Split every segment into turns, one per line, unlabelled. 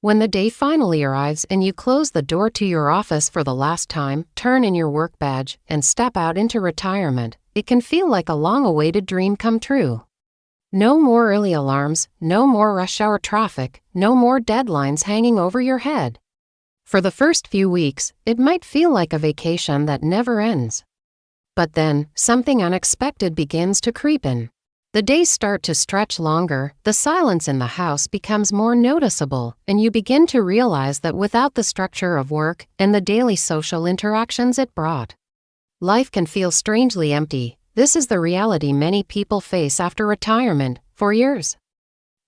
When the day finally arrives and you close the door to your office for the last time, turn in your work badge, and step out into retirement, it can feel like a long-awaited dream come true. No more early alarms, no more rush hour traffic, no more deadlines hanging over your head. For the first few weeks, it might feel like a vacation that never ends. But then, something unexpected begins to creep in. The days start to stretch longer, the silence in the house becomes more noticeable, and you begin to realize that without the structure of work and the daily social interactions it brought, life can feel strangely empty. This is the reality many people face after retirement. For years,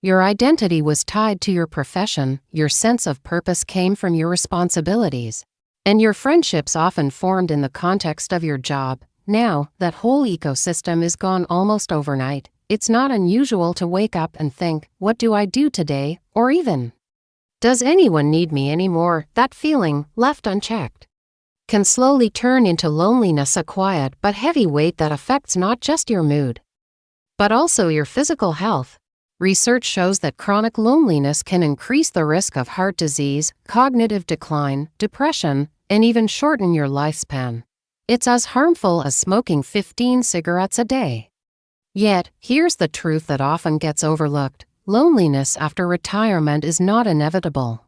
your identity was tied to your profession, your sense of purpose came from your responsibilities, and your friendships often formed in the context of your job. Now, that whole ecosystem is gone almost overnight. It's not unusual to wake up and think, what do I do today? Or even, does anyone need me anymore? That feeling, left unchecked, can slowly turn into loneliness, a quiet but heavy weight that affects not just your mood, but also your physical health. Research shows that chronic loneliness can increase the risk of heart disease, cognitive decline, depression, and even shorten your lifespan. It's as harmful as smoking 15 cigarettes a day. Yet, here's the truth that often gets overlooked. Loneliness after retirement is not inevitable.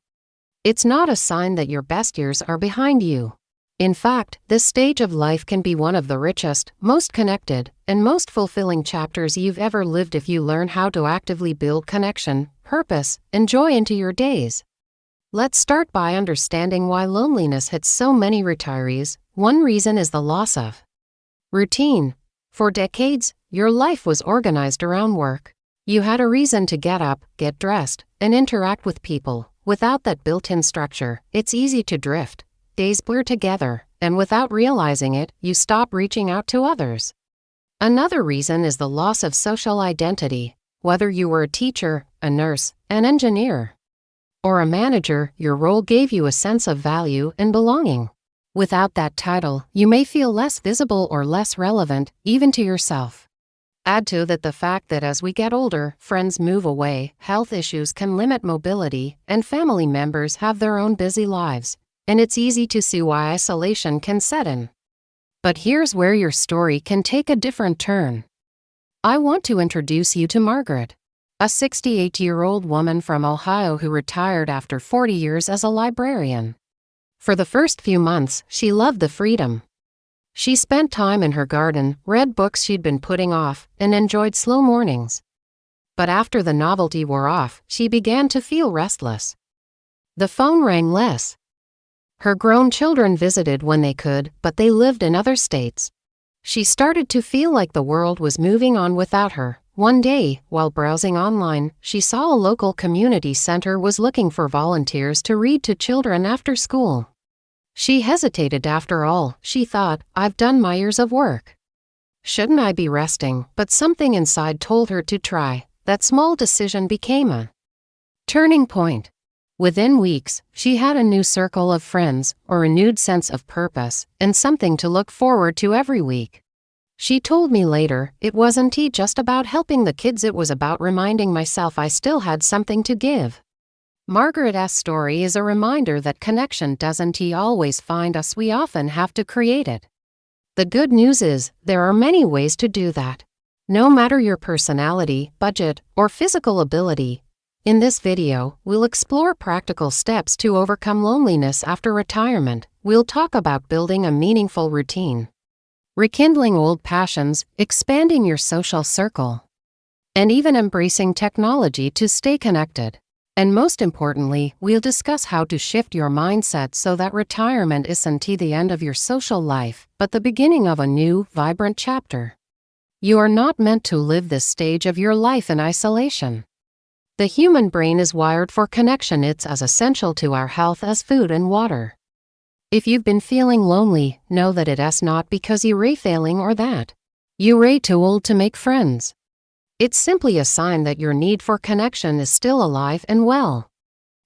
It's not a sign that your best years are behind you. In fact, this stage of life can be one of the richest, most connected, and most fulfilling chapters you've ever lived if you learn how to actively build connection, purpose, and joy into your days. Let's start by understanding why loneliness hits so many retirees. One reason is the loss of routine. For decades, your life was organized around work. You had a reason to get up, get dressed, and interact with people. Without that built-in structure, it's easy to drift. Days blur together, and without realizing it, you stop reaching out to others. Another reason is the loss of social identity. Whether you were a teacher, a nurse, an engineer, or a manager, your role gave you a sense of value and belonging. Without that title, you may feel less visible or less relevant, even to yourself. Add to that the fact that as we get older, friends move away, health issues can limit mobility, and family members have their own busy lives, and it's easy to see why isolation can set in. But here's where your story can take a different turn. I want to introduce you to Margaret, a 68-year-old woman from Ohio who retired after 40 years as a librarian. For the first few months, she loved the freedom. She spent time in her garden, read books she'd been putting off, and enjoyed slow mornings. But after the novelty wore off, she began to feel restless. The phone rang less. Her grown children visited when they could, but they lived in other states. She started to feel like the world was moving on without her. One day, while browsing online, she saw a local community center was looking for volunteers to read to children after school. She hesitated. After all, she thought, I've done my years of work. Shouldn't I be resting? But something inside told her to try. That small decision became a turning point. Within weeks, she had a new circle of friends, a renewed sense of purpose, and something to look forward to every week. She told me later, it wasn't just about helping the kids, it was about reminding myself I still had something to give. Margaret's story is a reminder that connection doesn't always find us, we often have to create it. The good news is, there are many ways to do that. No matter your personality, budget, or physical ability. In this video, we'll explore practical steps to overcome loneliness after retirement. We'll talk about building a meaningful routine, rekindling old passions, expanding your social circle, and even embracing technology to stay connected. And most importantly, we'll discuss how to shift your mindset so that retirement isn't the end of your social life, but the beginning of a new, vibrant chapter. You are not meant to live this stage of your life in isolation. The human brain is wired for connection. It's as essential to our health as food and water. If you've been feeling lonely, know that it's not because you're failing or that you're too old to make friends. It's simply a sign that your need for connection is still alive and well.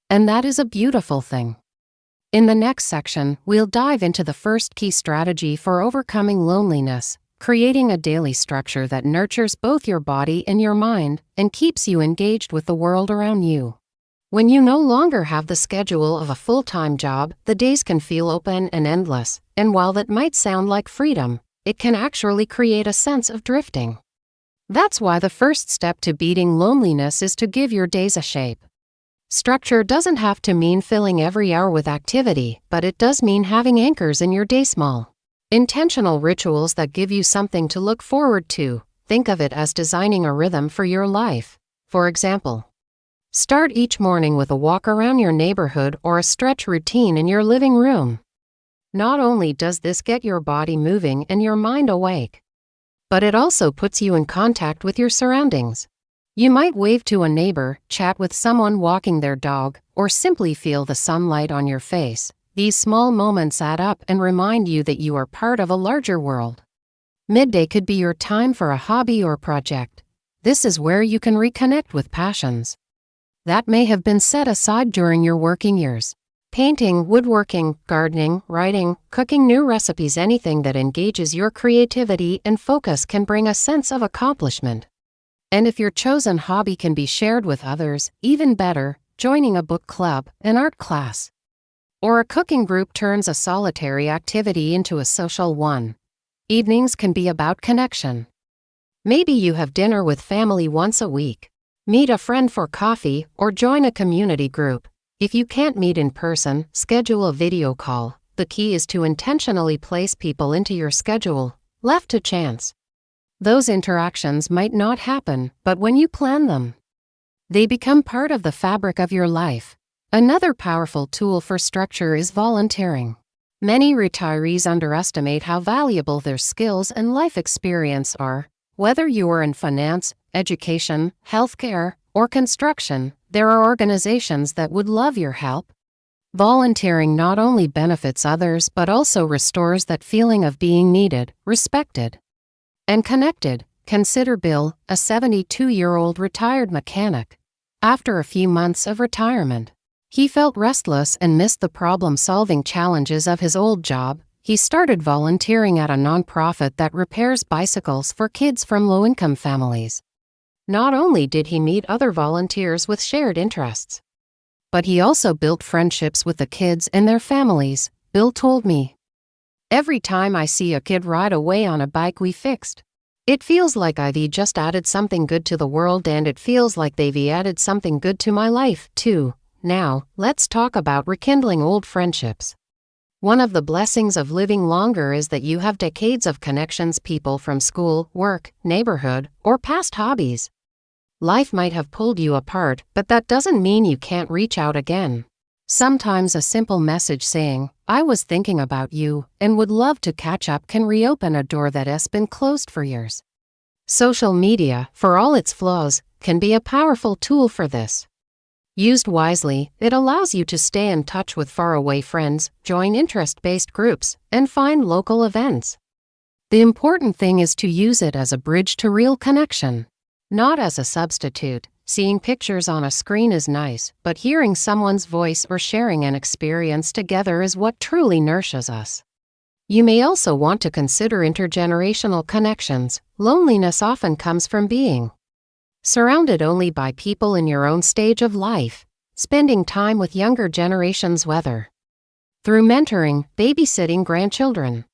And that is a beautiful thing. In the next section, we'll dive into the first key strategy for overcoming loneliness, creating a daily structure that nurtures both your body and your mind and keeps you engaged with the world around you. When you no longer have the schedule of a full-time job, the days can feel open and endless, and while that might sound like freedom, it can actually create a sense of drifting. That's why the first step to beating loneliness is to give your days a shape. Structure doesn't have to mean filling every hour with activity, but it does mean having anchors in your day, small, intentional rituals that give you something to look forward to. Think of it as designing a rhythm for your life. For example, start each morning with a walk around your neighborhood or a stretch routine in your living room. Not only does this get your body moving and your mind awake, but it also puts you in contact with your surroundings. You might wave to a neighbor, chat with someone walking their dog, or simply feel the sunlight on your face. These small moments add up and remind you that you are part of a larger world. Midday could be your time for a hobby or project. This is where you can reconnect with passions that may have been set aside during your working years. Painting, woodworking, gardening, writing, cooking new recipes, anything that engages your creativity and focus can bring a sense of accomplishment. And if your chosen hobby can be shared with others, even better, joining a book club, an art class, or a cooking group turns a solitary activity into a social one. Evenings can be about connection. Maybe you have dinner with family once a week, meet a friend for coffee, or join a community group. If you can't meet in person, schedule a video call. The key is to intentionally place people into your schedule. Left to chance, those interactions might not happen, but when you plan them, they become part of the fabric of your life. Another powerful tool for structure is volunteering. Many retirees underestimate how valuable their skills and life experience are. Whether you are in finance, education, healthcare, or construction, there are organizations that would love your help. Volunteering not only benefits others but also restores that feeling of being needed, respected, and connected. Consider Bill, a 72-year-old retired mechanic. After a few months of retirement, he felt restless and missed the problem-solving challenges of his old job. He started volunteering at a nonprofit that repairs bicycles for kids from low-income families. Not only did he meet other volunteers with shared interests, but he also built friendships with the kids and their families. Bill told me, "Every time I see a kid ride away on a bike we fixed, it feels like I've just added something good to the world, and it feels like they've added something good to my life, too." Now, let's talk about rekindling old friendships. One of the blessings of living longer is that you have decades of connections, people from school, work, neighborhood, or past hobbies. Life might have pulled you apart, but that doesn't mean you can't reach out again. Sometimes a simple message saying, "I was thinking about you and would love to catch up," can reopen a door that has been closed for years. Social media, for all its flaws, can be a powerful tool for this. Used wisely, it allows you to stay in touch with faraway friends, join interest-based groups, and find local events. The important thing is to use it as a bridge to real connection, not as a substitute. Seeing pictures on a screen is nice, but hearing someone's voice or sharing an experience together is what truly nourishes us. You may also want to consider intergenerational connections. Loneliness often comes from being surrounded only by people in your own stage of life. Spending time with younger generations, whether through mentoring, babysitting grandchildren,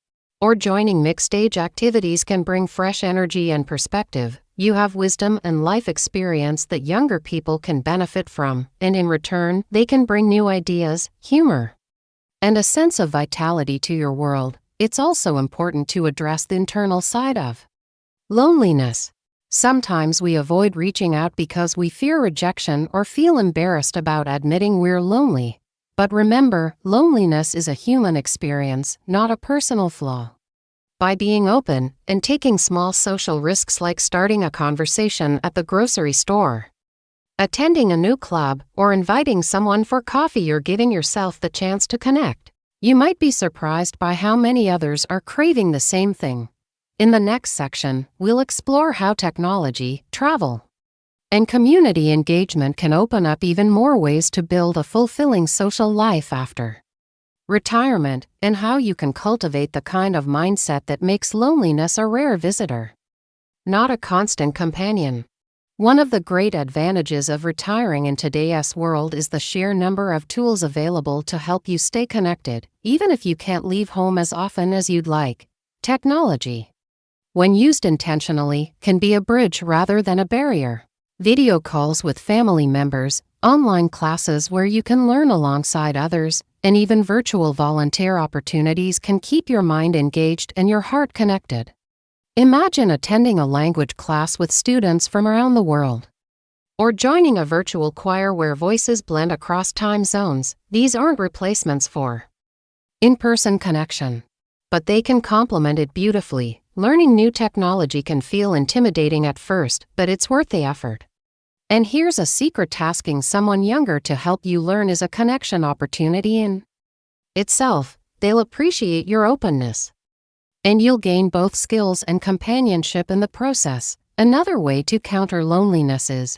or joining mixed-age activities, can bring fresh energy and perspective. You have wisdom and life experience that younger people can benefit from, and in return, they can bring new ideas, humor, and a sense of vitality to your world. It's also important to address the internal side of loneliness. Sometimes we avoid reaching out because we fear rejection or feel embarrassed about admitting we're lonely. But remember, loneliness is a human experience, not a personal flaw. By being open and taking small social risks like starting a conversation at the grocery store, attending a new club, or inviting someone for coffee, you're giving yourself the chance to connect. You might be surprised by how many others are craving the same thing. In the next section, we'll explore how technology, travel, and community engagement can open up even more ways to build a fulfilling social life after retirement, and how you can cultivate the kind of mindset that makes loneliness a rare visitor, not a constant companion. One of the great advantages of retiring in today's world is the sheer number of tools available to help you stay connected, even if you can't leave home as often as you'd like. Technology, when used intentionally, can be a bridge rather than a barrier. Video calls with family members, online classes where you can learn alongside others, and even virtual volunteer opportunities can keep your mind engaged and your heart connected. Imagine attending a language class with students from around the world. Or joining a virtual choir where voices blend across time zones. These aren't replacements for in-person connection, but they can complement it beautifully. Learning new technology can feel intimidating at first, but it's worth the effort. And here's a secret: tasking someone younger to help you learn is a connection opportunity in itself. They'll appreciate your openness, and you'll gain both skills and companionship in the process. Another way to counter loneliness is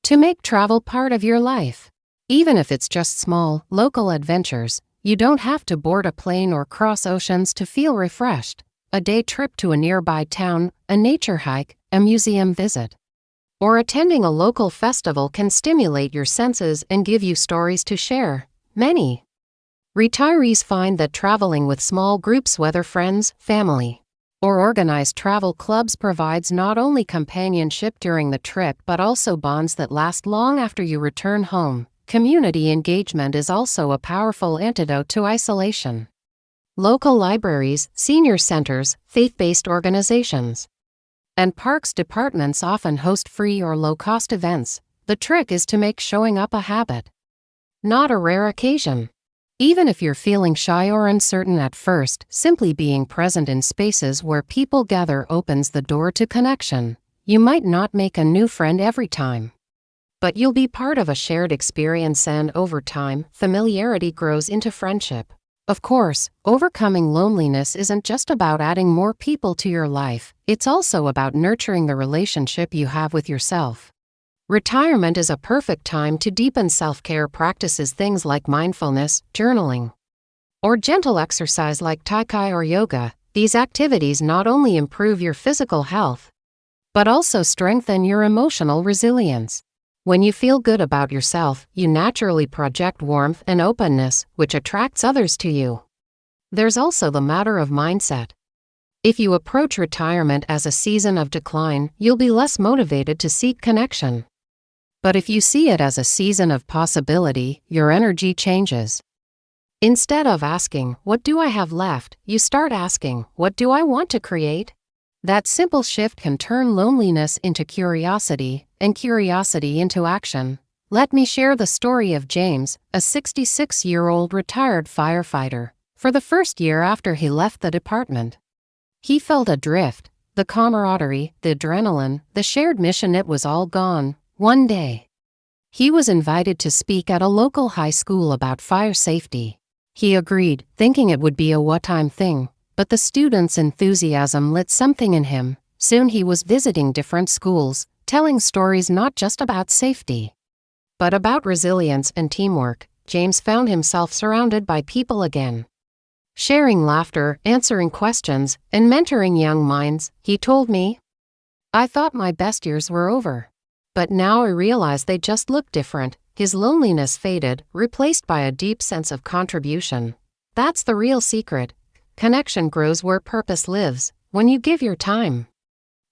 to make travel part of your life. Even if it's just small, local adventures, you don't have to board a plane or cross oceans to feel refreshed. A day trip to a nearby town, a nature hike, a museum visit, or attending a local festival can stimulate your senses and give you stories to share. Many retirees find that traveling with small groups, whether friends, family, or organized travel clubs, provides not only companionship during the trip but also bonds that last long after you return home. Community engagement is also a powerful antidote to isolation. Local libraries, senior centers, faith-based organizations, and parks departments often host free or low-cost events. The trick is to make showing up a habit, not a rare occasion. Even if you're feeling shy or uncertain at first, simply being present in spaces where people gather opens the door to connection. You might not make a new friend every time, but you'll be part of a shared experience, and over time, familiarity grows into friendship. Of course, overcoming loneliness isn't just about adding more people to your life, it's also about nurturing the relationship you have with yourself. Retirement is a perfect time to deepen self-care practices, things like mindfulness, journaling, or gentle exercise like Tai Chi or yoga. These activities not only improve your physical health, but also strengthen your emotional resilience. When you feel good about yourself, you naturally project warmth and openness, which attracts others to you. There's also the matter of mindset. If you approach retirement as a season of decline, you'll be less motivated to seek connection. But if you see it as a season of possibility, your energy changes. Instead of asking, "What do I have left?" you start asking, "What do I want to create?" That simple shift can turn loneliness into curiosity, and curiosity into action. Let me share the story of James, a 66-year-old retired firefighter. For the first year after he left the department, he felt adrift. The camaraderie, the adrenaline, the shared mission, it was all gone. One day, he was invited to speak at a local high school about fire safety. He agreed, thinking it would be a one-time thing, but the students' enthusiasm lit something in him. Soon he was visiting different schools, telling stories not just about safety, but about resilience and teamwork. James found himself surrounded by people again, sharing laughter, answering questions, and mentoring young minds. He told me, "I thought my best years were over, but now I realize they just look different." His loneliness faded, replaced by a deep sense of contribution. That's the real secret. Connection grows where purpose lives. When you give your time,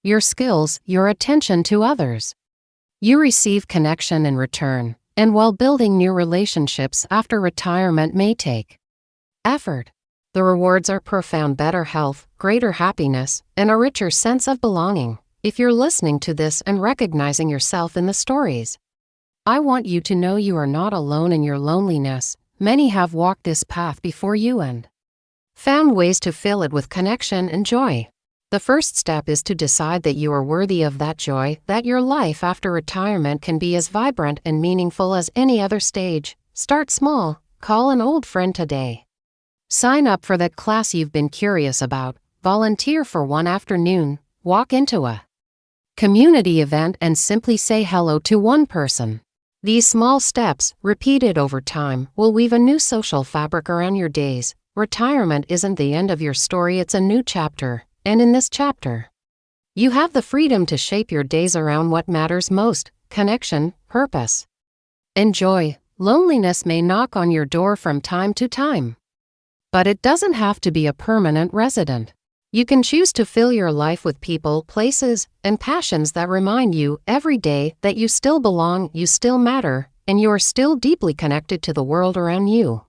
your skills, your attention to others, you receive connection in return. And while building new relationships after retirement may take effort, the rewards are profound: better health, greater happiness, and a richer sense of belonging. If you're listening to this and recognizing yourself in the stories, I want you to know you are not alone in your loneliness. Many have walked this path before you and found ways to fill it with connection and joy. The first step is to decide that you are worthy of that joy, that your life after retirement can be as vibrant and meaningful as any other stage. Start small. Call an old friend today. Sign up for that class you've been curious about. Volunteer for one afternoon. Walk into a community event and simply say hello to one person. These small steps, repeated over time, will weave a new social fabric around your days. Retirement isn't the end of your story, it's a new chapter. And in this chapter, You have the freedom to shape your days around what matters most: connection, purpose, and joy. Loneliness may knock on your door from time to time, but it doesn't have to be a permanent resident. You can choose to fill your life with people, places, and passions that remind you every day that you still belong, you still matter, and you are still deeply connected to the world around you.